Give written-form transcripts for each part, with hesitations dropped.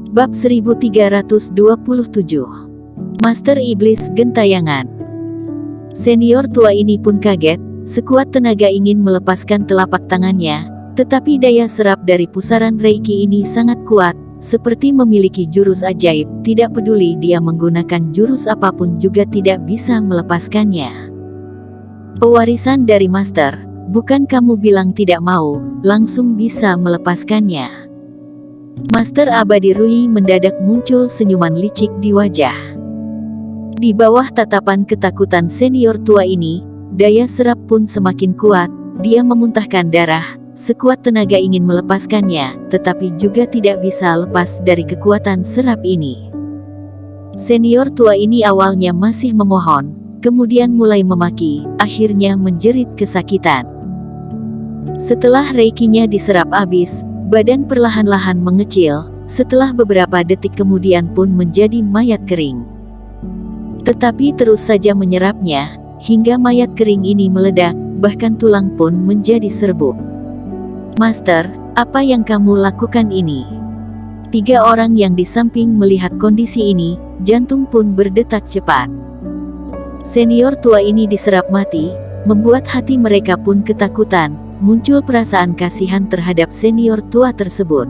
Bab 1327. Master Iblis Gentayangan. Senior tua ini pun kaget, sekuat tenaga ingin melepaskan telapak tangannya, tetapi daya serap dari pusaran Reiki ini sangat kuat, seperti memiliki jurus ajaib, tidak peduli dia menggunakan jurus apapun juga tidak bisa melepaskannya. Pewarisan dari Master, bukan kamu bilang tidak mau, langsung bisa melepaskannya. Master Abadi Rui mendadak muncul senyuman licik di wajah. Di bawah tatapan ketakutan senior tua ini, daya serap pun semakin kuat, dia memuntahkan darah, sekuat tenaga ingin melepaskannya, tetapi juga tidak bisa lepas dari kekuatan serap ini. Senior tua ini awalnya masih memohon, kemudian mulai memaki, akhirnya menjerit kesakitan. Setelah reikinya diserap habis, badan perlahan-lahan mengecil, setelah beberapa detik kemudian pun menjadi mayat kering. Tetapi terus saja menyerapnya, hingga mayat kering ini meledak, bahkan tulang pun menjadi serbuk. Master, apa yang kamu lakukan ini? 3 orang yang di samping melihat kondisi ini, jantung pun berdetak cepat. Senior tua ini diserap mati, membuat hati mereka pun ketakutan. Muncul perasaan kasihan terhadap senior tua tersebut.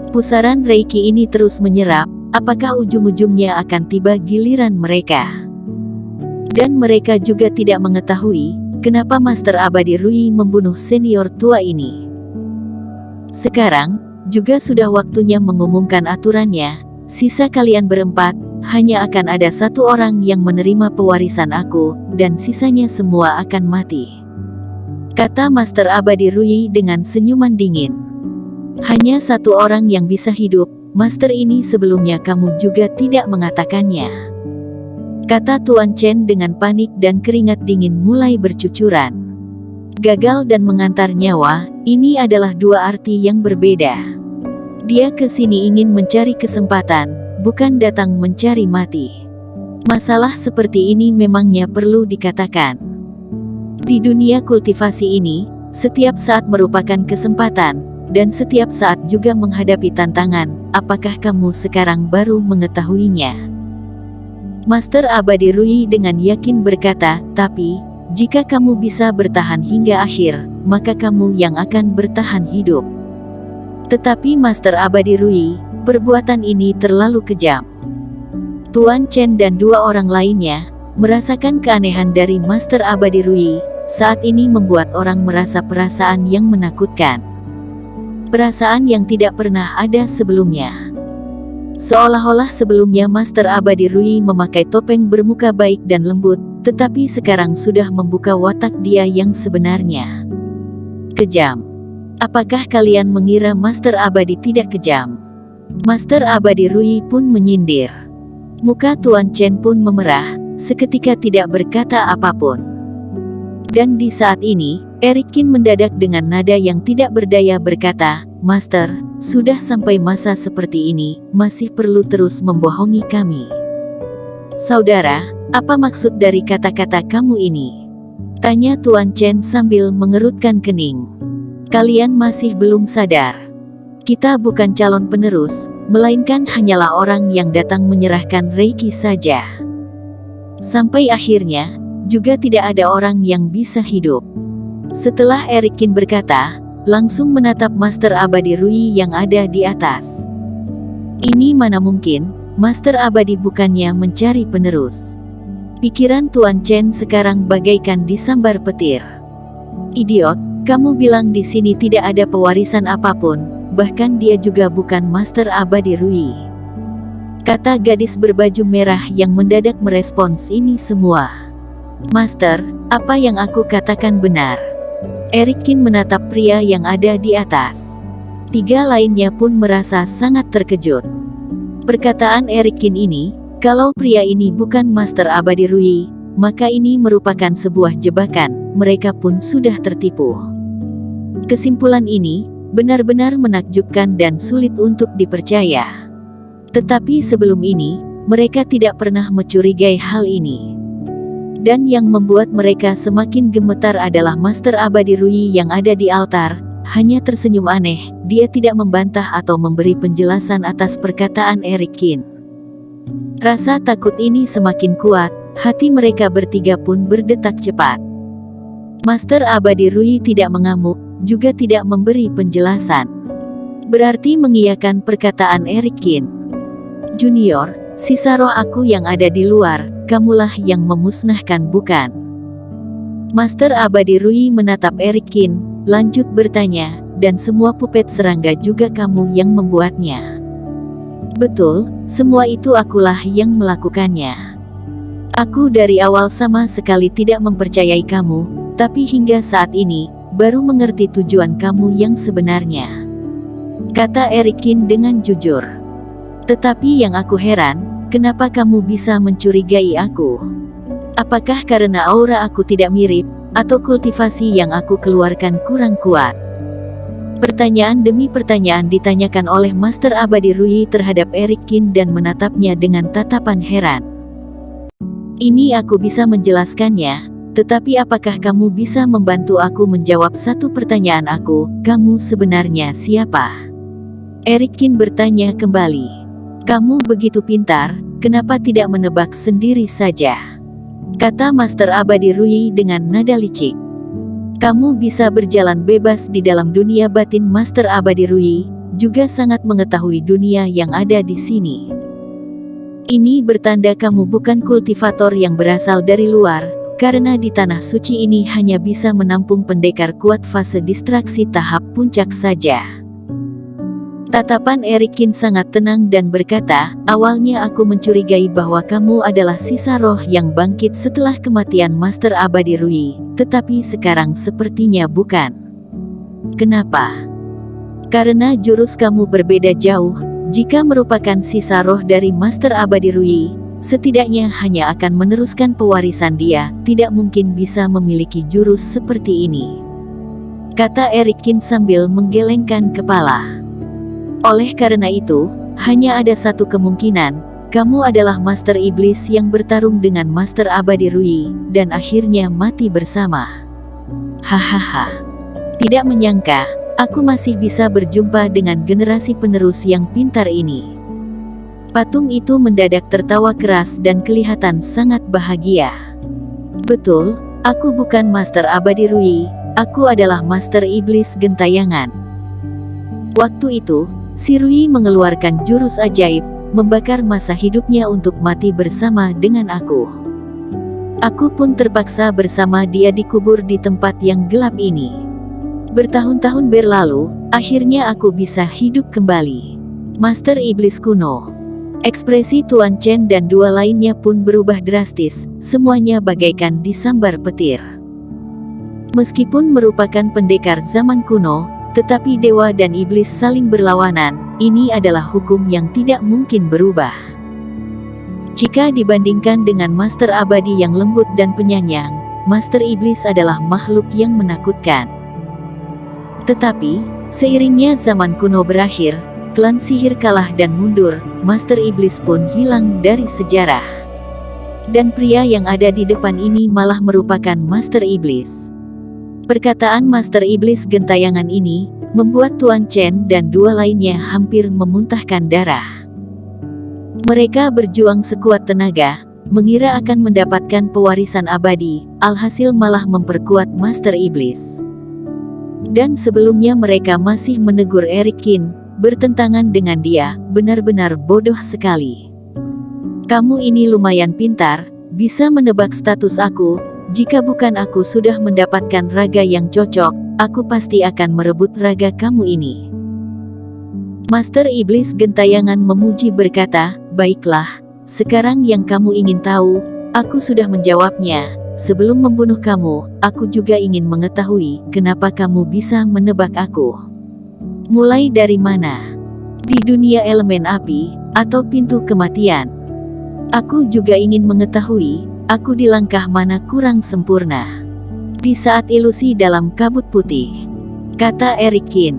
Pusaran Reiki ini terus menyerap, apakah ujung-ujungnya akan tiba giliran mereka? Dan mereka juga tidak mengetahui, kenapa Master Abadi Rui membunuh senior tua ini. Sekarang, juga sudah waktunya mengumumkan aturannya, sisa kalian berempat, hanya akan ada 1 orang yang menerima pewarisan aku, dan sisanya semua akan mati. Kata Master Abadi Rui dengan senyuman dingin. Hanya 1 orang yang bisa hidup, Master ini sebelumnya kamu juga tidak mengatakannya. Kata Tuan Chen dengan panik dan keringat dingin mulai bercucuran. Gagal dan mengantar nyawa, ini adalah 2 arti yang berbeda. Dia ke sini ingin mencari kesempatan, bukan datang mencari mati. Masalah seperti ini memangnya perlu dikatakan. Di dunia kultivasi ini, setiap saat merupakan kesempatan, dan setiap saat juga menghadapi tantangan. Apakah kamu sekarang baru mengetahuinya? Master Abadi Rui dengan yakin berkata, tapi, jika kamu bisa bertahan hingga akhir, maka kamu yang akan bertahan hidup. Tetapi Master Abadi Rui, perbuatan ini terlalu kejam. Tuan Chen dan 2 orang lainnya, merasakan keanehan dari Master Abadi Rui. Saat ini membuat orang merasa perasaan yang menakutkan. Perasaan yang tidak pernah ada sebelumnya. Seolah-olah sebelumnya Master Abadi Rui memakai topeng bermuka baik dan lembut, tetapi sekarang sudah membuka watak dia yang sebenarnya. Kejam. Apakah kalian mengira Master Abadi tidak kejam? Master Abadi Rui pun menyindir. Muka Tuan Chen pun memerah, seketika tidak berkata apapun. Dan di saat ini, Erikin mendadak dengan nada yang tidak berdaya berkata, Master, sudah sampai masa seperti ini, masih perlu terus membohongi kami. Saudara, apa maksud dari kata-kata kamu ini? Tanya Tuan Chen sambil mengerutkan kening. Kalian masih belum sadar. Kita bukan calon penerus, melainkan hanyalah orang yang datang menyerahkan Reiki saja. Sampai akhirnya, juga tidak ada orang yang bisa hidup. Setelah Erikin berkata, langsung menatap Master Abadi Rui yang ada di atas. Ini mana mungkin, Master Abadi bukannya mencari penerus. Pikiran Tuan Chen sekarang bagaikan disambar petir. Idiot, kamu bilang di sini tidak ada pewarisan apapun, bahkan dia juga bukan Master Abadi Rui. Kata gadis berbaju merah yang mendadak merespons ini semua. Master, apa yang aku katakan benar? Erikin menatap pria yang ada di atas. 3 lainnya pun merasa sangat terkejut. Perkataan Erikin ini, kalau pria ini bukan Master Abadi Rui, maka ini merupakan sebuah jebakan, mereka pun sudah tertipu. Kesimpulan ini, benar-benar menakjubkan dan sulit untuk dipercaya. Tetapi sebelum ini, mereka tidak pernah mencurigai hal ini. Dan yang membuat mereka semakin gemetar adalah Master Abadi Rui yang ada di altar, hanya tersenyum aneh. Dia tidak membantah atau memberi penjelasan atas perkataan Eric Kin. Rasa takut ini semakin kuat, hati mereka bertiga pun berdetak cepat. Master Abadi Rui tidak mengamuk, juga tidak memberi penjelasan. Berarti mengiyakan perkataan Eric Kin. Junior, sisa roh aku yang ada di luar, kamulah yang memusnahkan bukan? Master Abadi Rui menatap Eric Kin, lanjut bertanya, dan semua pupet serangga juga kamu yang membuatnya? Betul, semua itu akulah yang melakukannya. Aku dari awal sama sekali tidak mempercayai kamu, tapi hingga saat ini, baru mengerti tujuan kamu yang sebenarnya. Kata Eric Kin dengan jujur. Tetapi yang aku heran, kenapa kamu bisa mencurigai aku? Apakah karena aura aku tidak mirip, atau kultivasi yang aku keluarkan kurang kuat? Pertanyaan demi pertanyaan ditanyakan oleh Master Abadi Rui terhadap Eric Kin dan menatapnya dengan tatapan heran. Ini aku bisa menjelaskannya, tetapi apakah kamu bisa membantu aku menjawab satu pertanyaan aku, kamu sebenarnya siapa? Eric Kin bertanya kembali. Kamu begitu pintar, kenapa tidak menebak sendiri saja? Kata Master Abadi Rui dengan nada licik. Kamu bisa berjalan bebas di dalam dunia batin Master Abadi Rui, juga sangat mengetahui dunia yang ada di sini. Ini bertanda kamu bukan kultivator yang berasal dari luar, karena di tanah suci ini hanya bisa menampung pendekar kuat fase distraksi tahap puncak saja. Tatapan Eric Kin sangat tenang dan berkata, awalnya aku mencurigai bahwa kamu adalah sisa roh yang bangkit setelah kematian Master Abadi Rui, tetapi sekarang sepertinya bukan. Kenapa? Karena jurus kamu berbeda jauh. Jika merupakan sisa roh dari Master Abadi Rui, setidaknya hanya akan meneruskan pewarisan dia, tidak mungkin bisa memiliki jurus seperti ini. Kata Eric Kin sambil menggelengkan kepala. Oleh karena itu, hanya ada satu kemungkinan, kamu adalah Master Iblis yang bertarung dengan Master Abadi Rui, dan akhirnya mati bersama. Hahaha. Tidak menyangka, aku masih bisa berjumpa dengan generasi penerus yang pintar ini. Patung itu mendadak tertawa keras dan kelihatan sangat bahagia. Betul, aku bukan Master Abadi Rui, aku adalah Master Iblis Gentayangan. Waktu itu, si Rui mengeluarkan jurus ajaib, membakar masa hidupnya untuk mati bersama dengan aku. Aku pun terpaksa bersama dia dikubur di tempat yang gelap ini. Bertahun-tahun berlalu, akhirnya aku bisa hidup kembali. Master Iblis kuno. Ekspresi Tuan Chen dan dua lainnya pun berubah drastis, semuanya bagaikan disambar petir. Meskipun merupakan pendekar zaman kuno, tetapi dewa dan iblis saling berlawanan, ini adalah hukum yang tidak mungkin berubah. Jika dibandingkan dengan Master Abadi yang lembut dan penyayang, Master Iblis adalah makhluk yang menakutkan. Tetapi, seiringnya zaman kuno berakhir, klan sihir kalah dan mundur, Master Iblis pun hilang dari sejarah. Dan pria yang ada di depan ini malah merupakan Master Iblis. Perkataan Master Iblis Gentayangan ini membuat Tuan Chen dan dua lainnya hampir memuntahkan darah. Mereka berjuang sekuat tenaga, mengira akan mendapatkan pewarisan abadi, alhasil malah memperkuat Master Iblis. Dan sebelumnya mereka masih menegur Eric Kin, bertentangan dengan dia, benar-benar bodoh sekali. Kamu ini lumayan pintar, bisa menebak status aku. Jika bukan aku sudah mendapatkan raga yang cocok, aku pasti akan merebut raga kamu ini. Master Iblis Gentayangan memuji berkata, baiklah, sekarang yang kamu ingin tahu, aku sudah menjawabnya. Sebelum membunuh kamu, aku juga ingin mengetahui kenapa kamu bisa menebak aku. Mulai dari mana? Di dunia elemen api, atau pintu kematian? Aku juga ingin mengetahui, aku di langkah mana kurang sempurna. Di saat ilusi dalam kabut putih, kata Eric Kin.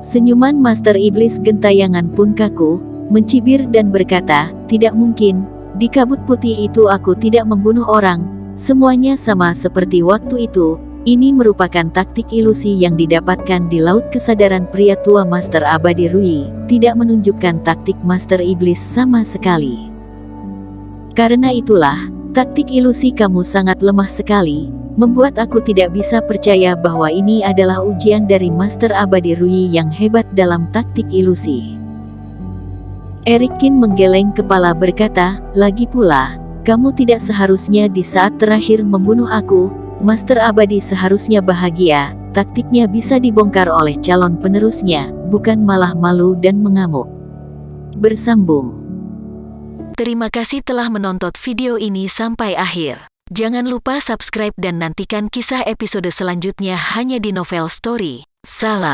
Senyuman Master Iblis Gentayangan pun kaku, mencibir dan berkata, tidak mungkin, di kabut putih itu aku tidak membunuh orang, semuanya sama seperti waktu itu, Ini merupakan taktik ilusi yang didapatkan di laut kesadaran pria tua Master Abadi Rui, tidak menunjukkan taktik Master Iblis sama sekali. Karena itulah, taktik ilusi kamu sangat lemah sekali, membuat aku tidak bisa percaya bahwa ini adalah ujian dari Master Abadi Rui yang hebat dalam taktik ilusi. Erikin menggeleng kepala berkata, lagi pula, kamu tidak seharusnya di saat terakhir membunuh aku. Master Abadi seharusnya bahagia, taktiknya bisa dibongkar oleh calon penerusnya, bukan malah malu dan mengamuk. Bersambung. Terima kasih telah menonton video ini sampai akhir. Jangan lupa subscribe dan nantikan kisah episode selanjutnya hanya di Novel Story. Salam.